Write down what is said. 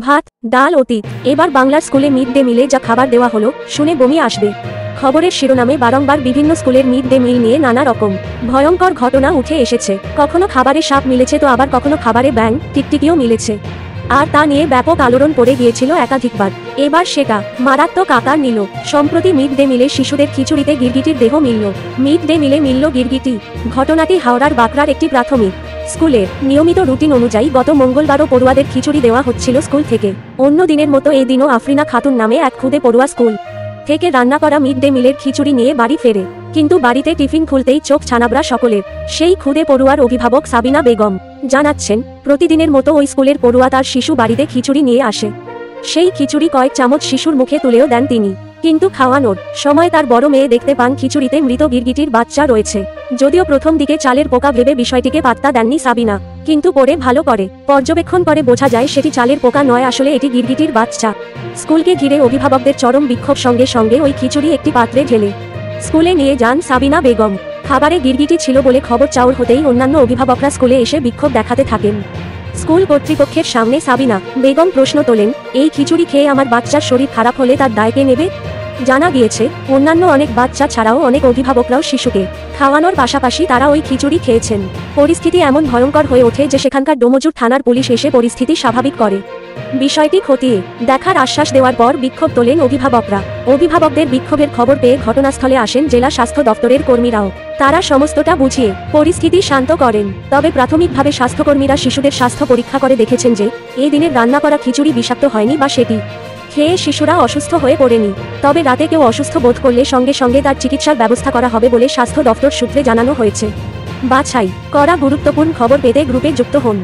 ভাত ডাল অতীত। এবার বাংলার স্কুলে মিড ডে মিলে যা খাবার দেওয়া হলো শুনে বমি আসবে। খবরের শিরোনামে বারংবার বিভিন্ন স্কুলের মিড ডে মিল নিয়ে নানা রকম ভয়ঙ্কর ঘটনা উঠে এসেছে। কখনো খাবারে সাপ মিলেছে তো আবার কখনো খাবারে ব্যাঙ টিকটিকিও মিলেছে। আর তা নিয়ে ব্যাপক আলোড়ন পড়ে গিয়েছিল একাধিকবার। এবার সেটা মারাত্মক আকার নিল। সম্প্রতি মিড ডে মিলে শিশুদের খিচুড়িতে গিরগিটির দেহ মিলল। মিড ডে মিলে মিলল গিরগিটি। ঘটনাটি হাওড়ার বাঁকড়ার একটি প্রাথমিক স্কুলের নিয়মিত রুটিন অনুযায়ী গত মঙ্গলবারও পড়ুয়াদের খিচুড়ি দেওয়া হচ্ছিল স্কুল থেকে। অন্য দিনের মতো এই দিনও আফরিনা খাতুন নামে এক খুদে পড়ুয়া স্কুল থেকে রান্না করা মিড ডে মিলের খিচুড়ি নিয়ে বাড়ি ফেরে। কিন্তু বাড়িতে টিফিন খুলতেই চোখ ছানাবড়া সকলের। সেই খুদে পড়ুয়ার অভিভাবক সাবিনা বেগম জানাচ্ছেন, প্রতিদিনের মতো ওই স্কুলের পড়ুয়া তার শিশু বাড়িতে খিচুড়ি নিয়ে আসে। সেই খিচুড়ি কয়েক চামচ শিশুর মুখে তুলেও দেন তিনি। কিন্তু খাওয়ানোর সময় তার বড় মেয়ে দেখতে পান খিচুড়িতে মৃত গিরগিটির বাচ্চা রয়েছে। যদিও প্রথম দিকে চালের পোকা ভেবে বিষয়টিকে পাত্তা দেননি সাবিনা, কিন্তু পরে ভালো করে পর্যবেক্ষণ করে বোঝা যায় সেটি চালের পোকা নয়, আসলে এটি গিরগিটির বাচ্চা। স্কুলকে ঘিরে অভিভাবকদের চরম বিক্ষোভ। সঙ্গে সঙ্গে ওই খিচুড়ি একটি পাত্রে ঢেলে স্কুলে নিয়ে যান সাবিনা বেগম। খাবারে গিরগিটি ছিল বলে খবর চাউর হতেই অন্যান্য অভিভাবকরা স্কুলে এসে বিক্ষোভ দেখাতে থাকেন। স্কুল কর্তৃপক্ষের সামনে সাবিনা বেগম প্রশ্ন তোলেন, এই খিচুড়ি খেয়ে আমার বাচ্চার শরীর খারাপ হলে তার দায় কে নেবে? জানা গিয়েছে অন্যান্য অনেক বাচ্চা ছাড়াও অনেক অভিভাবকরাও শিশুকে খাওয়ানোর পাশাপাশি তারা ওই খিচুড়ি খেয়েছেন। পরিস্থিতি এমন ভয়ঙ্কর হয়ে ওঠে যে সেখানকার ডোমজুর থানার পুলিশ এসে পরিস্থিতি স্বাভাবিক করে। বিষয়টি খতিয়ে দেখার আশ্বাস দেওয়ার পর বিক্ষোভ তোলেন অভিভাবকরা। অভিভাবকদের বিক্ষোভের খবর পেয়ে ঘটনাস্থলে আসেন জেলা স্বাস্থ্য দপ্তরের কর্মীরাও। তারা সমস্তটা বুঝিয়ে পরিস্থিতি শান্ত করেন। তবে প্রাথমিকভাবে স্বাস্থ্যকর্মীরা শিশুদের স্বাস্থ্য পরীক্ষা করে দেখেছেন যে এই দিনের রান্না করা খিচুড়ি বিষাক্ত হয়নি বা সেটি খেয়ে শিশুরা অসুস্থ হয়ে পড়েনি। তবে রাতে কেউ অসুস্থ বোধ করলে সঙ্গে সঙ্গে তার চিকিৎসার ব্যবস্থা করা হবে বলে স্বাস্থ্য দপ্তর সূত্রে জানানো হয়েছে। বাছাই করা গুরুত্বপূর্ণ খবর পেতে গ্রুপে যুক্ত হন।